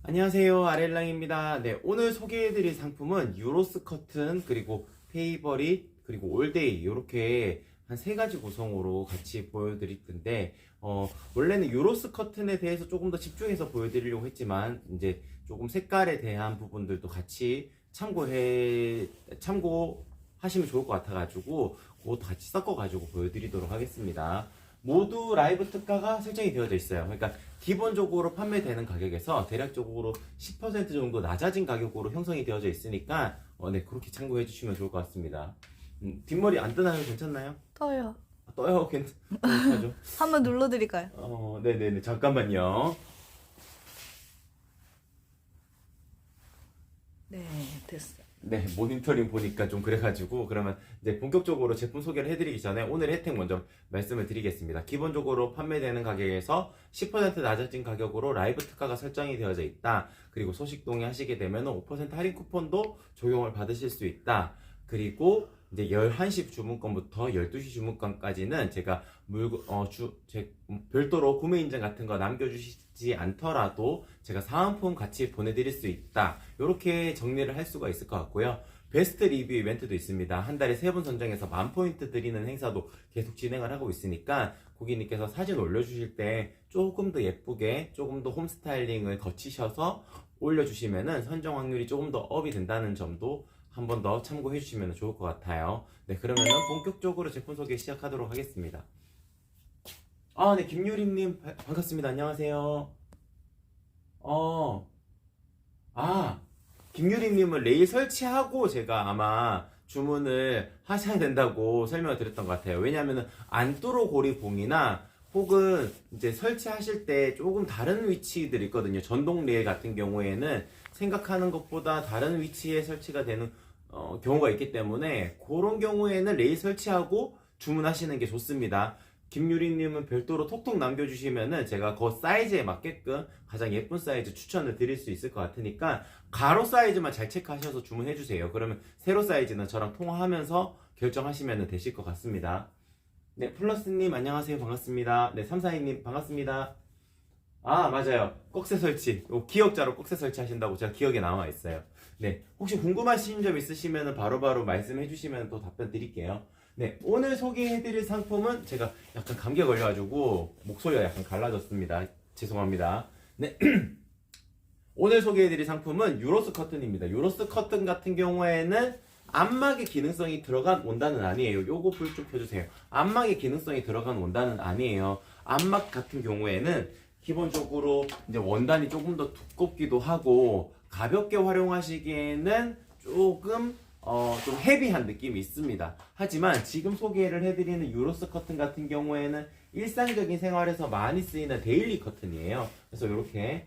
안녕하세요, 아렐랑입니다. 네, 오늘 소개해드릴 상품은 유로스 커튼, 그리고 페이버릿, 그리고 올데이 이렇게 한 세 가지 구성으로 같이 보여드릴 텐데, 원래는 유로스 커튼에 대해서 조금 더 집중해서 보여드리려고 했지만, 이제 조금 색깔에 대한 부분들도 같이 참고하시면 좋을 것 같아가지고, 그것도 같이 섞어가지고 보여드리도록 하겠습니다. 모두 라이브 특가가 설정이 되어져 있어요. 그러니까 기본적으로 판매되는 가격에서 대략적으로 10% 정도 낮아진 가격으로 형성이 되어져 있으니까 네, 그렇게 참고해 주시면 좋을 것 같습니다. 뒷머리 안 뜨나요? 괜찮나요? 떠요. 떠요? 괜찮죠? 한번 눌러드릴까요? 네네네. 잠깐만요. 네, 됐어요. 네, 모니터링 보니까 좀 그래가지고 그러면 이제 본격적으로 제품 소개를 해드리기 전에 오늘 혜택 먼저 말씀을 드리겠습니다. 기본적으로 판매되는 가격에서 10% 낮아진 가격으로 라이브 특가가 설정이 되어져 있다. 그리고 소식 동의하시게 되면 5% 할인 쿠폰도 적용을 받으실 수 있다. 그리고 이제 11시 주문권부터 12시 주문권까지는 제가 별도로 구매 인증 같은 거 남겨주시지 않더라도 제가 사은품 같이 보내드릴 수 있다. 이렇게 정리를 할 수가 있을 것 같고요. 베스트 리뷰 이벤트도 있습니다. 한 달에 3분 선정해서 10,000포인트 드리는 행사도 계속 진행을 하고 있으니까 고객님께서 사진 올려주실 때 조금 더 예쁘게 조금 더 홈 스타일링을 거치셔서 올려주시면은 선정 확률이 조금 더 업이 된다는 점도 한 번 더 참고해 주시면 좋을 것 같아요. 네, 그러면은 본격적으로 제품 소개 시작하도록 하겠습니다. 네, 김유림님 반갑습니다. 안녕하세요. 김유림님은 레일 설치하고 제가 아마 주문을 하셔야 된다고 설명을 드렸던 것 같아요. 왜냐하면 안뚜로 고리봉이나 혹은 이제 설치하실 때 조금 다른 위치들이 있거든요. 전동 레일 같은 경우에는 생각하는 것보다 다른 위치에 설치가 되는 경우가 있기 때문에 그런 경우에는 레일 설치하고 주문하시는 게 좋습니다. 김유리님은 별도로 톡톡 남겨주시면은 제가 그 사이즈에 맞게끔 가장 예쁜 사이즈 추천을 드릴 수 있을 것 같으니까 가로 사이즈만 잘 체크하셔서 주문해주세요. 그러면 세로 사이즈는 저랑 통화하면서 결정하시면 되실 것 같습니다. 네, 플러스님 안녕하세요. 반갑습니다. 네, 342님 반갑습니다. 맞아요. 꺽쇠 설치. 기억자로 꺽쇠 설치 하신다고 제가 기억에 남아 있어요. 네. 혹시 궁금하신 점 있으시면 바로바로 말씀해 주시면 또 답변 드릴게요. 네. 오늘 소개해드릴 상품은 제가 약간 감기에 걸려가지고 목소리가 약간 갈라졌습니다. 죄송합니다. 네. 오늘 소개해드릴 상품은 유로스 커튼입니다. 유로스 커튼 같은 경우에는 안막의 기능성이 들어간 원단은 아니에요. 요거 불 좀 켜주세요. 안막의 기능성이 들어간 원단은 아니에요. 안막 같은 경우에는 기본적으로 이제 원단이 조금 더 두껍기도 하고 가볍게 활용하시기에는 조금 좀 헤비한 느낌이 있습니다. 하지만 지금 소개를 해드리는 유로스 커튼 같은 경우에는 일상적인 생활에서 많이 쓰이는 데일리 커튼이에요. 그래서 이렇게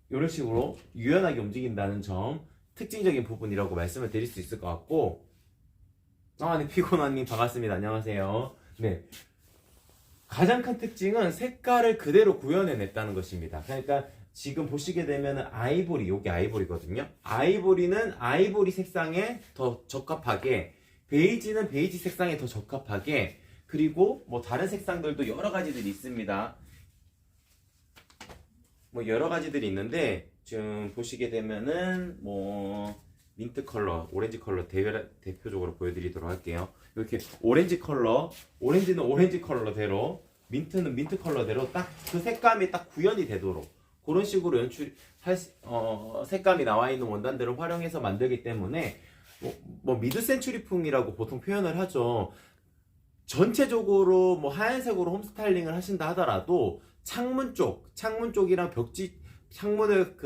이런 식으로 유연하게 움직인다는 점 특징적인 부분이라고 말씀을 드릴 수 있을 것 같고 네, 피곤한님 반갑습니다. 안녕하세요. 네. 가장 큰 특징은 색깔을 그대로 구현해냈다는 것입니다. 그러니까 지금 보시게 되면 아이보리, 요게 아이보리거든요. 아이보리는 아이보리 색상에 더 적합하게, 베이지는 베이지 색상에 더 적합하게, 그리고 뭐 다른 색상들도 여러 가지들이 있습니다. 뭐 여러 가지들이 있는데 지금 보시게 되면은 뭐 민트 컬러, 오렌지 컬러 대표적으로 보여드리도록 할게요. 이렇게 오렌지 컬러, 오렌지는 오렌지 컬러대로, 민트는 민트 컬러대로 딱 그 색감이 딱 구현이 되도록 그런 식으로 색감이 나와 있는 원단들을 활용해서 만들기 때문에 뭐 미드 센츄리풍이라고 보통 표현을 하죠. 전체적으로 뭐 하얀색으로 홈 스타일링을 하신다 하더라도 창문 쪽이랑 창문을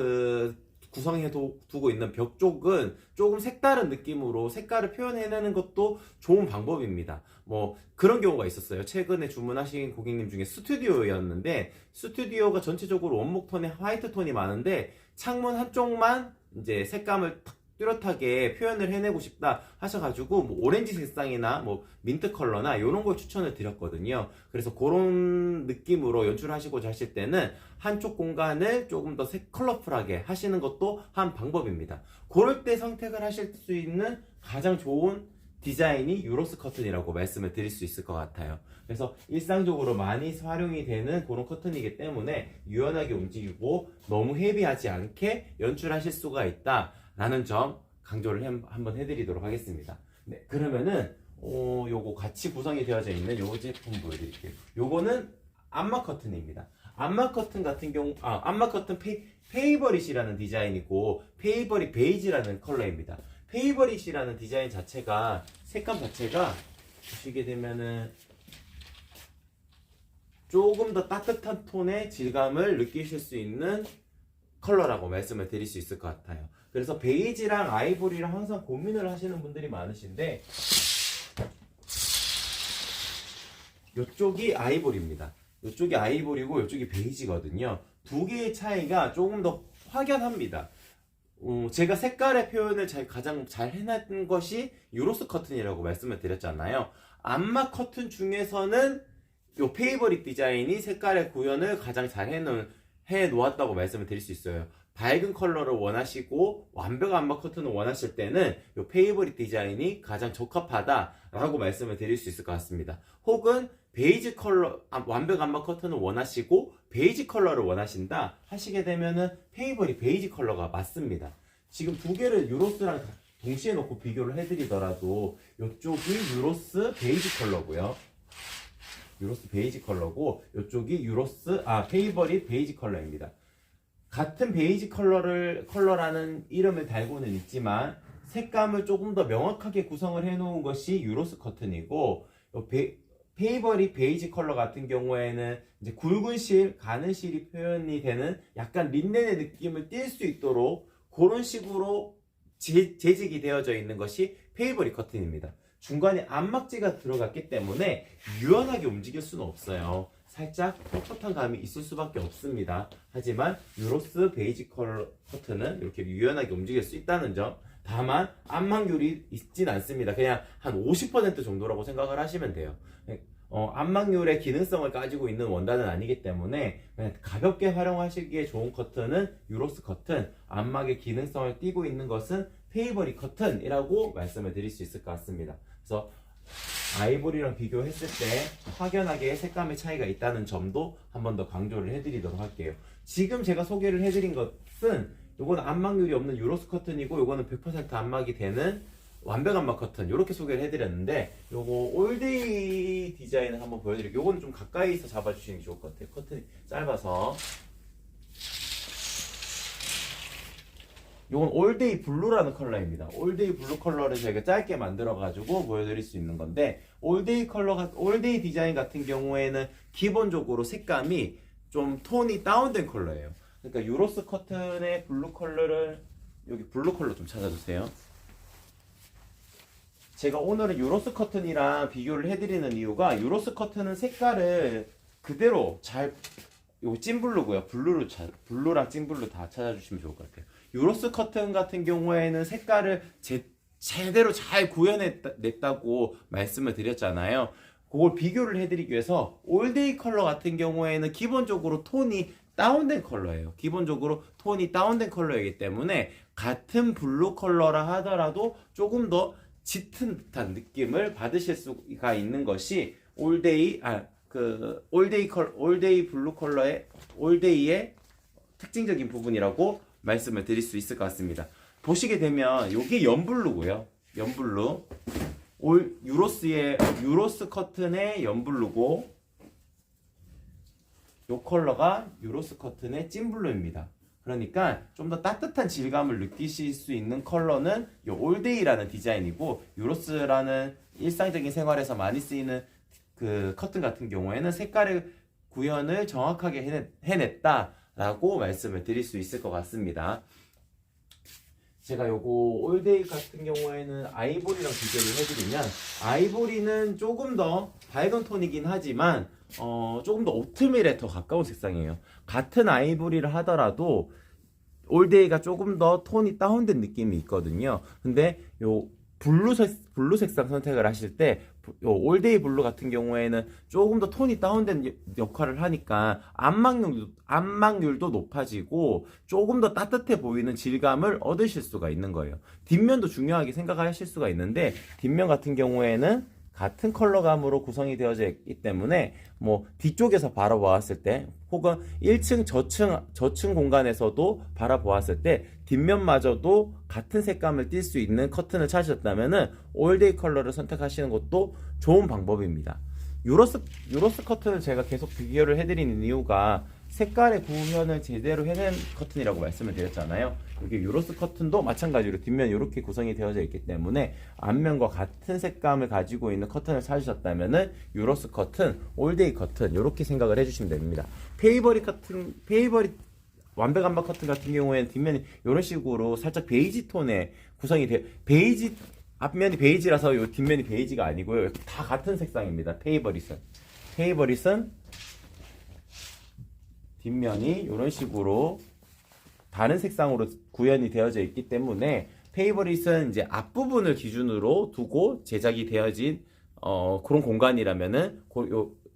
구성해 두고 있는 벽 쪽은 조금 색다른 느낌으로 색깔을 표현해내는 것도 좋은 방법입니다. 뭐 그런 경우가 있었어요. 최근에 주문하신 고객님 중에 스튜디오였는데 스튜디오가 전체적으로 원목 톤에 화이트 톤이 많은데 창문 한쪽만 이제 색감을 뚜렷하게 표현을 해내고 싶다 하셔가지고 뭐 오렌지 색상이나 뭐 민트 컬러나 이런 걸 추천을 드렸거든요. 그래서 그런 느낌으로 연출하시고자 하실 때는 한쪽 공간을 조금 더 컬러풀하게 하시는 것도 한 방법입니다. 그럴 때 선택을 하실 수 있는 가장 좋은 디자인이 유로스 커튼이라고 말씀을 드릴 수 있을 것 같아요. 그래서 일상적으로 많이 활용이 되는 그런 커튼이기 때문에 유연하게 움직이고 너무 헤비하지 않게 연출하실 수가 있다라는 점 강조를 한번 해드리도록 하겠습니다. 네, 그러면은 요거 같이 구성이 되어져 있는 요 제품 보여드릴게요. 요거는 안마 커튼입니다. 안마 커튼 같은 경우, 안마 커튼 페이버릿이라는 디자인이고, 페이버릿 베이지라는 컬러입니다. 페이버릿이라는 디자인 자체가, 색감 자체가, 보시게 되면은, 조금 더 따뜻한 톤의 질감을 느끼실 수 있는 컬러라고 말씀을 드릴 수 있을 것 같아요. 그래서 베이지랑 아이보리랑 항상 고민을 하시는 분들이 많으신데, 이쪽이 아이보리입니다. 이쪽이 아이보리고 이쪽이 베이지거든요. 두 개의 차이가 조금 더 확연합니다. 제가 색깔의 표현을 가장 잘 해놨던 것이 유로스 커튼이라고 말씀을 드렸잖아요. 안마 커튼 중에서는 이 페이버릿 디자인이 색깔의 구현을 가장 잘 해놓았다고 말씀을 드릴 수 있어요. 밝은 컬러를 원하시고 완벽한 안마 커튼을 원하실 때는 이 페이버릿 디자인이 가장 적합하다라고 말씀을 드릴 수 있을 것 같습니다. 혹은 베이지 컬러, 완벽 안마 커튼을 원하시고 베이지 컬러를 원하신다 하시게 되면은 페이버릿 베이지 컬러가 맞습니다. 지금 두 개를 유로스랑 동시에 놓고 비교를 해드리더라도 이쪽이 유로스 베이지 컬러고요. 유로스 베이지 컬러고 이쪽이 페이버릿 베이지 컬러입니다. 같은 베이지 컬러라는 이름을 달고는 있지만 색감을 조금 더 명확하게 구성을 해놓은 것이 유로스 커튼이고, 페이버릿 베이지 컬러 같은 경우에는 이제 굵은 실, 가는 실이 표현이 되는 약간 린넨의 느낌을 띌 수 있도록 그런 식으로 재직이 되어져 있는 것이 페이버릿 커튼입니다. 중간에 안막지가 들어갔기 때문에 유연하게 움직일 수는 없어요. 살짝 뻣뻣한 감이 있을 수밖에 없습니다. 하지만 유로스 베이지 컬러 커튼은 이렇게 유연하게 움직일 수 있다는 점. 다만 안막률이 있진 않습니다. 그냥 한 50% 정도라고 생각을 하시면 돼요. 안막률의 기능성을 가지고 있는 원단은 아니기 때문에 그냥 가볍게 활용하시기에 좋은 커튼은 유로스 커튼, 안막의 기능성을 띠고 있는 것은 페이버릿 커튼이라고 말씀을 드릴 수 있을 것 같습니다. 그래서 아이보리랑 비교했을 때 확연하게 색감의 차이가 있다는 점도 한 번 더 강조를 해드리도록 할게요. 지금 제가 소개를 해드린 것은 요거는 안막률이 없는 유로스 커튼이고, 요거는 100% 안막이 되는 완벽 안막 커튼, 이렇게 소개를 해드렸는데, 요거 올데이 디자인을 한번 보여드릴게요. 요거는 좀 가까이서 잡아주시는 게 좋을 것 같아요. 커튼이 짧아서. 요건 올데이 블루라는 컬러입니다. 올데이 블루 컬러를 저희가 짧게 만들어가지고 보여드릴 수 있는 건데, 올데이 디자인 같은 경우에는 기본적으로 색감이 좀 톤이 다운된 컬러예요. 그러니까 유로스 커튼의 블루 컬러를, 여기 블루 컬러 좀 찾아주세요. 제가 오늘은 유로스 커튼이랑 비교를 해드리는 이유가, 유로스 커튼은 색깔을 그대로 요거 찐블루고요. 블루랑 찐블루 다 찾아주시면 좋을 것 같아요. 유로스 커튼 같은 경우에는 색깔을 제대로 잘 구현했다고 말씀을 드렸잖아요. 그걸 비교를 해드리기 위해서 올데이 컬러 같은 경우에는 기본적으로 톤이 다운된 컬러예요. 기본적으로 톤이 다운된 컬러이기 때문에 같은 블루 컬러라 하더라도 조금 더 짙은 듯한 느낌을 받으실 수가 있는 것이 올데이 블루 컬러의 올데이의 특징적인 부분이라고 말씀을 드릴 수 있을 것 같습니다. 보시게 되면 이게 연블루고요. 연블루. 유로스 커튼의 연블루고, 이 컬러가 유로스 커튼의 찐블루입니다. 그러니까 좀 더 따뜻한 질감을 느끼실 수 있는 컬러는 이 올데이라는 디자인이고, 유로스라는 일상적인 생활에서 많이 쓰이는 그 커튼 같은 경우에는 색깔의 구현을 정확하게 해냈다라고 말씀을 드릴 수 있을 것 같습니다. 제가 요거 올데이 같은 경우에는 아이보리랑 비교를 해드리면, 아이보리는 조금 더 밝은 톤이긴 하지만 조금 더 오트밀에 더 가까운 색상이에요. 같은 아이보리를 하더라도 올데이가 조금 더 톤이 다운된 느낌이 있거든요. 근데 요 블루 색상 선택을 하실 때 올데이 블루 같은 경우에는 조금 더 톤이 다운된 역할을 하니까 안막률도 높아지고 조금 더 따뜻해 보이는 질감을 얻으실 수가 있는 거예요. 뒷면도 중요하게 생각하실 수가 있는데, 뒷면 같은 경우에는 같은 컬러감으로 구성이 되어져 있기 때문에 뭐 뒤쪽에서 바라보았을 때 혹은 1층 저층 공간에서도 바라보았을 때 뒷면마저도 같은 색감을 띌 수 있는 커튼을 찾으셨다면은 올데이 컬러를 선택하시는 것도 좋은 방법입니다. 유로스 커튼을 제가 계속 비교를 해드리는 이유가 색깔의 구현을 제대로 해낸 커튼이라고 말씀을 드렸잖아요. 이게 유로스 커튼도 마찬가지로 뒷면 이렇게 구성이 되어져 있기 때문에 앞면과 같은 색감을 가지고 있는 커튼을 찾으셨다면은 유로스 커튼, 올데이 커튼 이렇게 생각을 해주시면 됩니다. 페이버릿 완벽 암막 커튼 같은 경우에는 뒷면이 이런 식으로 살짝 베이지 톤의 구성이 되어 앞면이 베이지라서 요 뒷면이 베이지가 아니고요. 다 같은 색상입니다. 페이버릿은 뒷면이 이런 식으로 다른 색상으로 구현이 되어져 있기 때문에 페이버릿은 이제 앞부분을 기준으로 두고 제작이 되어진 그런 공간이라면은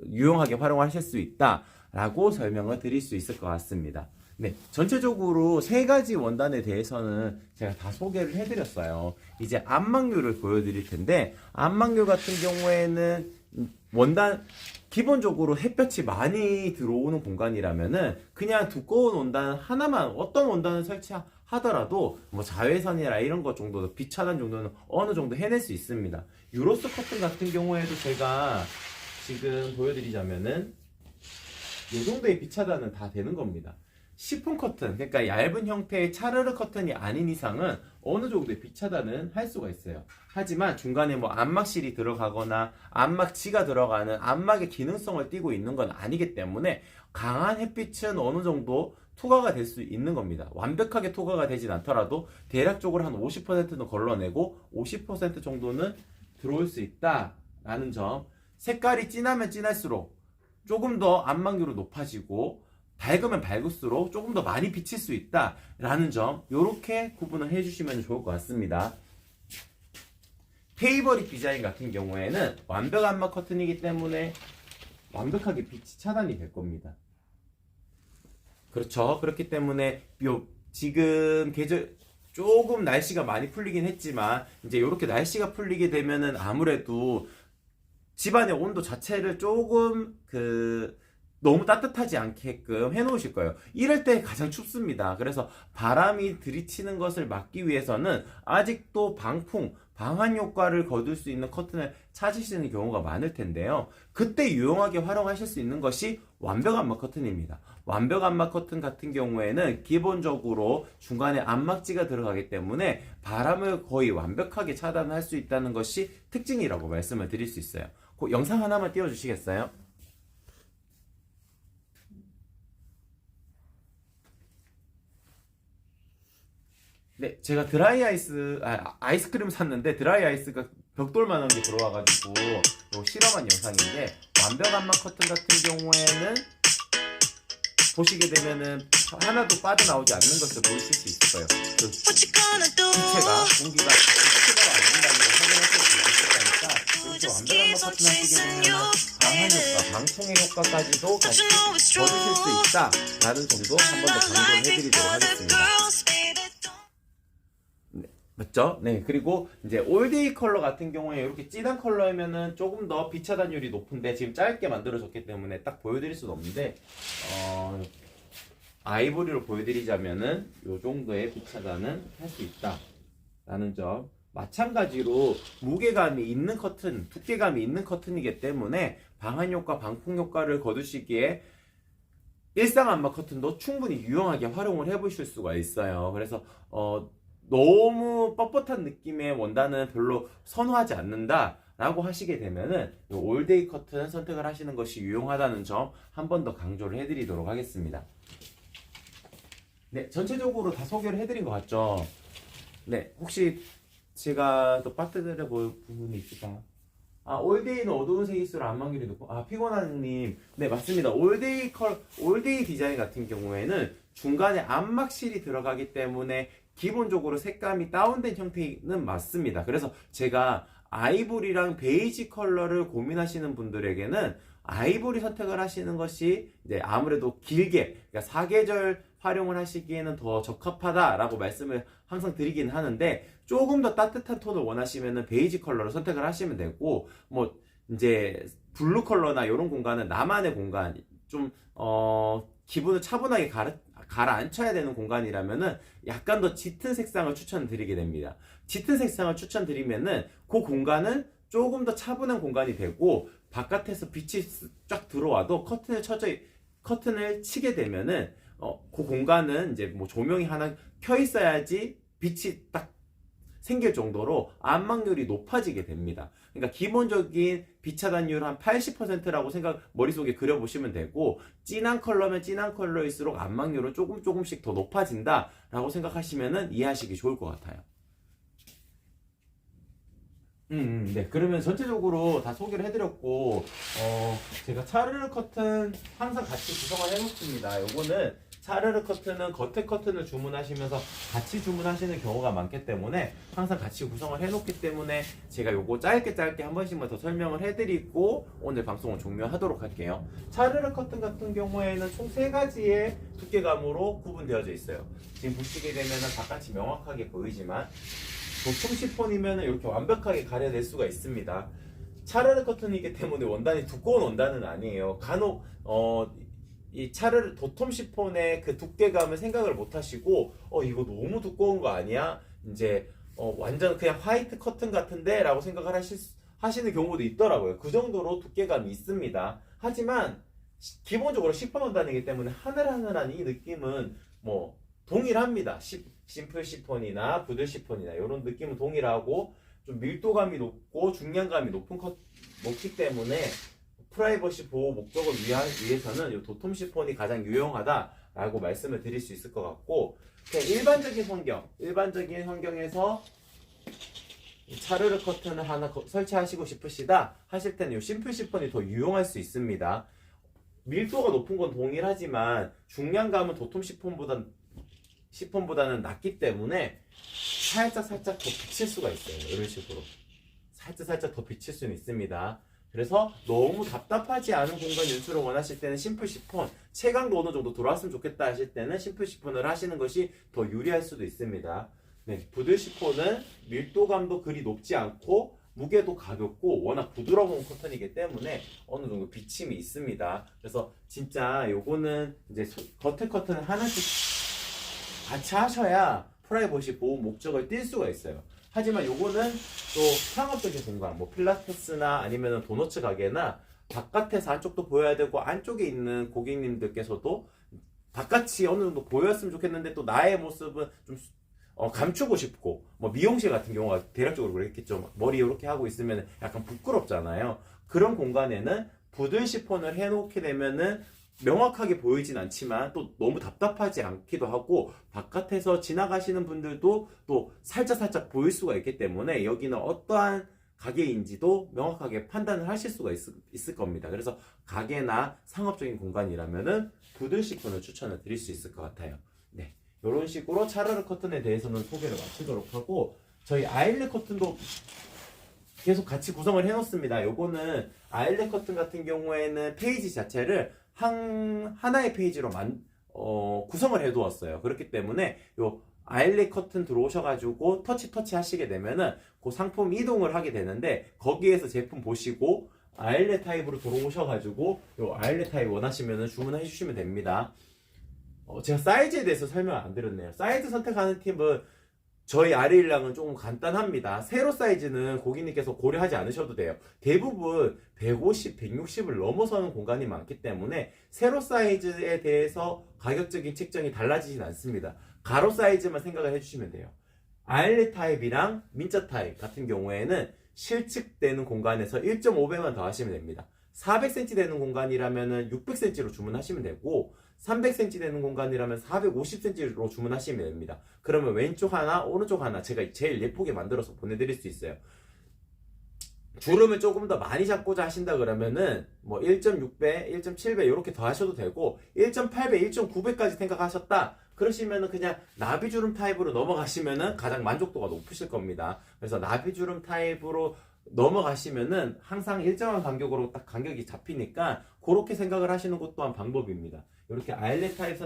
유용하게 활용하실 수 있다라고 설명을 드릴 수 있을 것 같습니다. 네, 전체적으로 세 가지 원단에 대해서는 제가 다 소개를 해드렸어요. 이제 안막류를 보여드릴 텐데, 안막류 같은 경우에는 원단 기본적으로 햇볕이 많이 들어오는 공간이라면은 그냥 두꺼운 원단 하나만 어떤 원단을 설치하더라도 뭐 자외선이나 이런 것 정도도 빛 차단 정도는 어느 정도 해낼 수 있습니다. 유로스 커튼 같은 경우에도 제가 지금 보여드리자면은 이 정도의 빛 차단은 다 되는 겁니다. 시폰 커튼, 그러니까 얇은 형태의 차르르 커튼이 아닌 이상은 어느 정도의 빛 차단은 할 수가 있어요. 하지만 중간에 뭐 안막실이 들어가거나 안막지가 들어가는 안막의 기능성을 띠고 있는 건 아니기 때문에 강한 햇빛은 어느 정도 투과가 될 수 있는 겁니다. 완벽하게 투과가 되진 않더라도 대략적으로 한 50%는 걸러내고 50% 정도는 들어올 수 있다라는 점. 색깔이 진하면 진할수록 조금 더 안막률은 높아지고 밝으면 밝을수록 조금 더 많이 비칠 수 있다라는 점, 이렇게 구분을 해주시면 좋을 것 같습니다. 페이버릿 디자인 같은 경우에는 완벽 안막 커튼이기 때문에 완벽하게 빛이 차단이 될 겁니다. 그렇죠. 그렇기 때문에 지금 계절 조금 날씨가 많이 풀리긴 했지만 이제 이렇게 날씨가 풀리게 되면은 아무래도 집안의 온도 자체를 조금 너무 따뜻하지 않게끔 해놓으실 거예요. 이럴 때 가장 춥습니다. 그래서 바람이 들이치는 것을 막기 위해서는 아직도 방한 효과를 거둘 수 있는 커튼을 찾으시는 경우가 많을 텐데요. 그때 유용하게 활용하실 수 있는 것이 완벽 암막 커튼입니다. 완벽 암막 커튼 같은 경우에는 기본적으로 중간에 안막지가 들어가기 때문에 바람을 거의 완벽하게 차단할 수 있다는 것이 특징이라고 말씀을 드릴 수 있어요. 그 영상 하나만 띄워주시겠어요? 네, 제가 아이스크림 샀는데 드라이 아이스가 벽돌만한 게 들어와가지고 실험한 영상인데, 완벽 암막 커튼 같은 경우에는 보시게 되면은 하나도 빠져나오지 않는 것을 보실 수 있을 거예요. 공기가 흡수가 안 된다는 걸 확인하실 수 있을 거니까, 이렇게 완벽 암막 커튼 하시게 되면 방한 효과, 방풍의 효과까지도 같이 거두실 수 있다라는 정도 한 번 더 강조를 해드리도록 하겠습니다. 맞죠? 네, 그리고 이제 올데이 컬러 같은 경우에 이렇게 진한 컬러이면은 조금 더 빛 차단율이 높은데 지금 짧게 만들어졌기 때문에 딱 보여드릴 수는 없는데, 아이보리로 보여드리자면은 이 정도의 빛 차단은 할 수 있다라는 점. 마찬가지로 무게감이 있는 커튼, 두께감이 있는 커튼이기 때문에 방한 효과, 방풍 효과를 거두시기에 일상 안막 커튼도 충분히 유용하게 활용을 해보실 수가 있어요. 그래서 너무 뻣뻣한 느낌의 원단은 별로 선호하지 않는다 라고 하시게 되면은 올데이 커튼 선택을 하시는 것이 유용하다는 점 한 번 더 강조를 해드리도록 하겠습니다. 네, 전체적으로 다 소개를 해드린 것 같죠? 네, 혹시 제가 또 빠뜨려 볼 부분이 있을까? 올데이는 어두운 색일수록 안막률이 높고, 피곤한님, 네, 맞습니다. 올데이 디자인 같은 경우에는 중간에 안막실이 들어가기 때문에 기본적으로 색감이 다운된 형태는 맞습니다. 그래서 제가 아이보리랑 베이지 컬러를 고민하시는 분들에게는 아이보리 선택을 하시는 것이 이제 아무래도 길게, 그러니까 사계절 활용을 하시기에는 더 적합하다라고 말씀을 항상 드리긴 하는데, 조금 더 따뜻한 톤을 원하시면은 베이지 컬러를 선택을 하시면 되고, 뭐 이제 블루 컬러나 이런 공간은 나만의 공간, 좀 기분을 차분하게 가라앉혀야 되는 공간이라면은 약간 더 짙은 색상을 추천드리게 됩니다. 짙은 색상을 추천드리면은 그 공간은 조금 더 차분한 공간이 되고, 바깥에서 빛이 쫙 들어와도 커튼을 치게 되면은 그 공간은 이제 뭐 조명이 하나 켜 있어야지 빛이 딱 생길 정도로 안막률이 높아지게 됩니다. 그러니까 기본적인 빛 차단율 한 80%라고 머릿속에 그려보시면 되고, 진한 컬러면 진한 컬러일수록 안막률은 조금씩 더 높아진다라고 생각하시면 이해하시기 좋을 것 같아요. 네. 그러면 전체적으로 다 소개를 해드렸고, 제가 차르르 커튼 항상 같이 구성을 해놓습니다. 요거는 차르르 커튼은 겉에 커튼을 주문하시면서 같이 주문하시는 경우가 많기 때문에 항상 같이 구성을 해놓기 때문에 제가 요거 짧게 한 번씩만 더 설명을 해드리고 오늘 방송을 종료하도록 할게요. 차르르 커튼 같은 경우에는 총 3가지의 두께감으로 구분되어져 있어요. 지금 보시게 되면은 바깥이 명확하게 보이지만, 보통 시폰이면 이렇게 완벽하게 가려낼 수가 있습니다. 차르르 커튼이기 때문에 원단이 두꺼운 원단은 아니에요. 간혹 이 차르르 도톰 시폰의 그 두께감을 생각을 못 하시고 이거 너무 두꺼운 거 아니야? 이제 완전 그냥 화이트 커튼 같은데? 라고 생각을 하시는 경우도 있더라고요. 그 정도로 두께감이 있습니다. 하지만 기본적으로 시폰 원단이기 때문에 하늘하늘한 이 느낌은 뭐 동일합니다. 심플 시폰이나 부들 시폰이나 이런 느낌은 동일하고, 좀 밀도감이 높고 중량감이 높기 때문에 프라이버시 보호 목적을 위해서는 이 도톰 시폰이 가장 유용하다라고 말씀을 드릴 수 있을 것 같고, 그냥 일반적인 환경에서 차르르 커튼을 하나 설치하시고 싶으시다 하실 때는 이 심플 시폰이 더 유용할 수 있습니다. 밀도가 높은 건 동일하지만 중량감은 도톰 시폰보다는 낮기 때문에 살짝 더 비칠 수가 있어요. 이런 식으로 살짝 더 비칠 수는 있습니다. 그래서 너무 답답하지 않은 공간 연출을 원하실 때는 심플 시폰, 채광도 어느 정도 들어왔으면 좋겠다 하실 때는 심플 시폰을 하시는 것이 더 유리할 수도 있습니다. 네, 부들 시폰은 밀도감도 그리 높지 않고 무게도 가볍고 워낙 부드러운 커튼이기 때문에 어느 정도 비침이 있습니다. 그래서 진짜 요거는 이제 겉에 커튼을 하나씩 같이 하셔야 프라이버시 보호 목적을 띌 수가 있어요. 하지만 요거는 또 상업적인 공간, 뭐 필라테스나 아니면 도너츠 가게나 바깥에서 안쪽도 보여야 되고, 안쪽에 있는 고객님들께서도 바깥이 어느 정도 보였으면 좋겠는데 또 나의 모습은 좀 감추고 싶고, 뭐 미용실 같은 경우가 대략적으로 그랬겠죠. 머리 이렇게 하고 있으면 약간 부끄럽잖아요. 그런 공간에는 부들 시폰을 해놓게 되면은 명확하게 보이진 않지만 또 너무 답답하지 않기도 하고, 바깥에서 지나가시는 분들도 또 살짝 보일 수가 있기 때문에 여기는 어떠한 가게인지도 명확하게 판단을 하실 수가 있을 겁니다. 그래서 가게나 상업적인 공간이라면은 부들 시폰을 추천을 드릴 수 있을 것 같아요. 네, 이런 식으로 차르르 커튼에 대해서는 소개를 마치도록 하고, 저희 아일렛 커튼도 계속 같이 구성을 해놓습니다. 요거는 아일렛 커튼 같은 경우에는 페이지 자체를 하나의 페이지로 구성을 해두었어요. 그렇기 때문에 요 아일렛 커튼 들어오셔가지고 터치 하시게 되면은 그 상품 이동을 하게 되는데, 거기에서 제품 보시고 아일렛 타입으로 들어오셔가지고 요 아일렛 타입 원하시면은 주문해 주시면 됩니다. 제가 사이즈에 대해서 설명을 안 드렸네요. 사이즈 선택하는 팁은 저희 아리일랑은 조금 간단합니다. 세로 사이즈는 고객님께서 고려하지 않으셔도 돼요. 대부분 150, 160을 넘어서는 공간이 많기 때문에 세로 사이즈에 대해서 가격적인 책정이 달라지진 않습니다. 가로 사이즈만 생각을 해주시면 돼요. 아일렛 타입이랑 민자 타입 같은 경우에는 실측되는 공간에서 1.5배만 더 하시면 됩니다. 400cm 되는 공간이라면 600cm로 주문하시면 되고, 300cm 되는 공간이라면 450cm로 주문하시면 됩니다. 그러면 왼쪽 하나, 오른쪽 하나 제가 제일 예쁘게 만들어서 보내드릴 수 있어요. 주름을 조금 더 많이 잡고자 하신다 그러면은 뭐 1.6배, 1.7배 이렇게 더 하셔도 되고, 1.8배, 1.9배까지 생각하셨다 그러시면은 그냥 나비주름 타입으로 넘어가시면은 가장 만족도가 높으실 겁니다. 그래서 나비주름 타입으로 넘어가시면은 항상 일정한 간격으로 딱 간격이 잡히니까 그렇게 생각을 하시는 것도 또한 방법입니다. 이렇게 아일렛 타입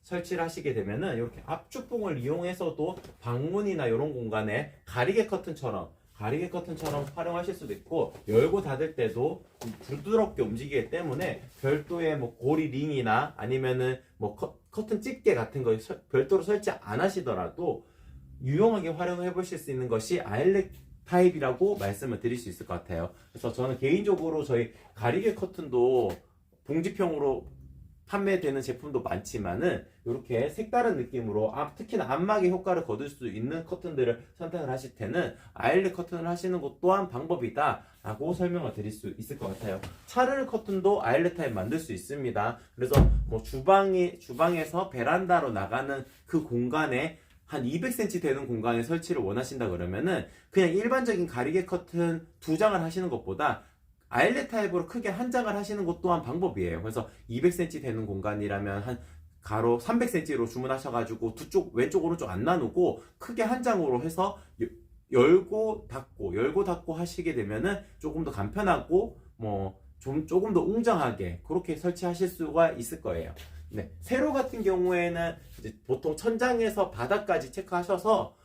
설치를 하시게 되면은 이렇게 압축봉을 이용해서도 방문이나 이런 공간에 가리개 커튼처럼 활용하실 수도 있고, 열고 닫을 때도 부드럽게 움직이기 때문에 별도의 뭐 고리 링이나 아니면은 뭐 커튼 집게 같은 거 별도로 설치 안 하시더라도 유용하게 활용해 보실 수 있는 것이 아일렛 타입이라고 말씀을 드릴 수 있을 것 같아요. 그래서 저는 개인적으로 저희 가리개 커튼도 봉지평으로 판매되는 제품도 많지만은 이렇게 색다른 느낌으로 특히나 안마기 효과를 거둘 수 있는 커튼들을 선택을 하실 때는 아일렛 커튼을 하시는 것 또한 방법이다 라고 설명을 드릴 수 있을 것 같아요. 차르르 커튼도 아일렛 타입 만들 수 있습니다. 그래서 뭐 주방에서 베란다로 나가는 그 공간에 한 200cm 되는 공간에 설치를 원하신다 그러면은 그냥 일반적인 가리개 커튼 2장을 하시는 것보다 아일렛 타입으로 크게 한 장을 하시는 것 또한 방법이에요. 그래서 200cm 되는 공간이라면 한 가로 300cm로 주문하셔가지고 두쪽 왼쪽 오른쪽 안 나누고 크게 한 장으로 해서 열고 닫고 하시게 되면은 조금 더 간편하고 뭐 조금 더 웅장하게 그렇게 설치하실 수가 있을 거예요. 네, 세로 같은 경우에는 이제 보통 천장에서 바닥까지 체크하셔서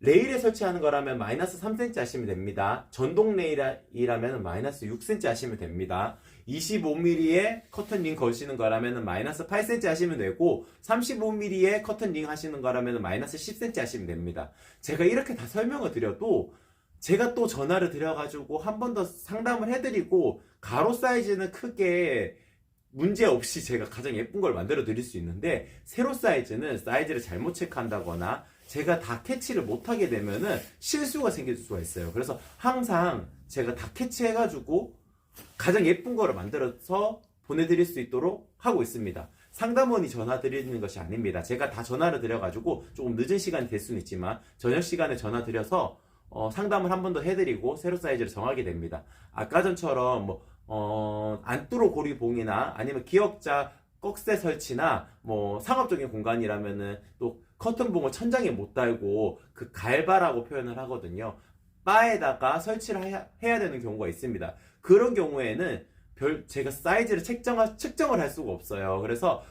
레일에 설치하는 거라면 마이너스 3cm 하시면 됩니다. 전동 레일이라면 마이너스 6cm 하시면 됩니다. 25mm의 커튼 링 거시는 거라면 마이너스 8cm 하시면 되고, 35mm의 커튼 링 하시는 거라면 마이너스 10cm 하시면 됩니다. 제가 이렇게 다 설명을 드려도 제가 또 전화를 드려가지고 한 번 더 상담을 해드리고 가로 사이즈는 크게 문제 없이 제가 가장 예쁜 걸 만들어 드릴 수 있는데, 세로 사이즈는 사이즈를 잘못 체크한다거나 제가 다 캐치를 못하게 되면은 실수가 생길 수가 있어요. 그래서 항상 제가 다 캐치해가지고 가장 예쁜 거를 만들어서 보내드릴 수 있도록 하고 있습니다. 상담원이 전화 드리는 것이 아닙니다. 제가 다 전화를 드려가지고 조금 늦은 시간이 될 수는 있지만 저녁 시간에 전화 드려서 상담을 한 번 더 해드리고 세로 사이즈를 정하게 됩니다. 아까 전처럼 안뚜로 고리봉이나 아니면 기역자 꺽쇠 설치나 뭐 상업적인 공간이라면은 또 커튼봉을 천장에 못 달고 그 갈바라고 표현을 하거든요. 바에다가 설치를 해야 되는 경우가 있습니다. 그런 경우에는 제가 사이즈를 측정을 할 수가 없어요. 그래서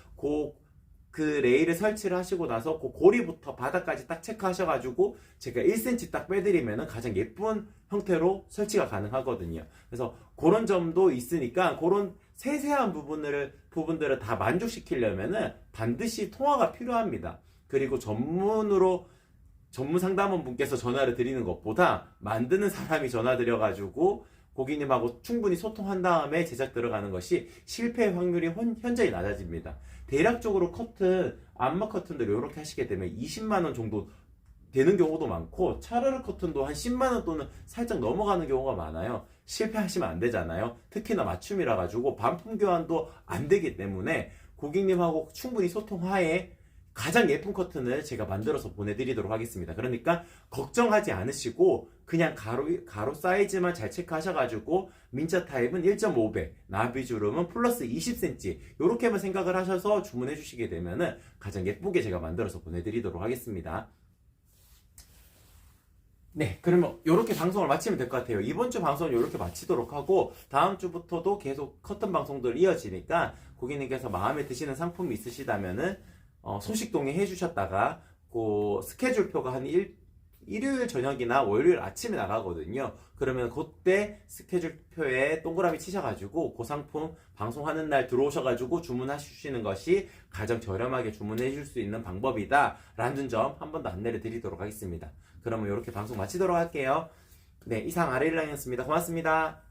그 레일을 설치를 하시고 나서 그 고리부터 바닥까지 딱 체크하셔가지고 제가 1cm 딱 빼드리면은 가장 예쁜 형태로 설치가 가능하거든요. 그래서 그런 점도 있으니까 그런 세세한 부분들을 다 만족시키려면은 반드시 통화가 필요합니다. 그리고 전문 상담원 분께서 전화를 드리는 것보다 만드는 사람이 전화 드려가지고 고객님하고 충분히 소통한 다음에 제작 들어가는 것이 실패 확률이 현저히 낮아집니다. 대략적으로 안마 커튼들 이렇게 하시게 되면 20만원 정도 되는 경우도 많고, 차르르 커튼도 한 10만원 또는 살짝 넘어가는 경우가 많아요. 실패하시면 안 되잖아요. 특히나 맞춤이라 가지고 반품 교환도 안 되기 때문에 고객님하고 충분히 소통하에 가장 예쁜 커튼을 제가 만들어서 보내드리도록 하겠습니다. 그러니까 걱정하지 않으시고 그냥 가로 사이즈만 잘 체크하셔가지고 민자 타입은 1.5배, 나비주름은 플러스 20cm 이렇게만 생각을 하셔서 주문해 주시게 되면은 가장 예쁘게 제가 만들어서 보내드리도록 하겠습니다. 네, 그러면 이렇게 방송을 마치면 될 것 같아요. 이번 주 방송은 이렇게 마치도록 하고 다음 주부터도 계속 커튼 방송들 이어지니까 고객님께서 마음에 드시는 상품이 있으시다면은 소식동에 해주셨다가 그 스케줄표가 한 일요일 저녁이나 월요일 아침에 나가거든요. 그러면 그때 스케줄표에 동그라미 치셔가지고 그 상품 방송하는 날 들어오셔가지고 주문하시는 것이 가장 저렴하게 주문해 줄 수 있는 방법이다 라는 점 한 번 더 안내를 드리도록 하겠습니다. 그러면 이렇게 방송 마치도록 할게요. 네, 이상 아레일랑이었습니다. 고맙습니다.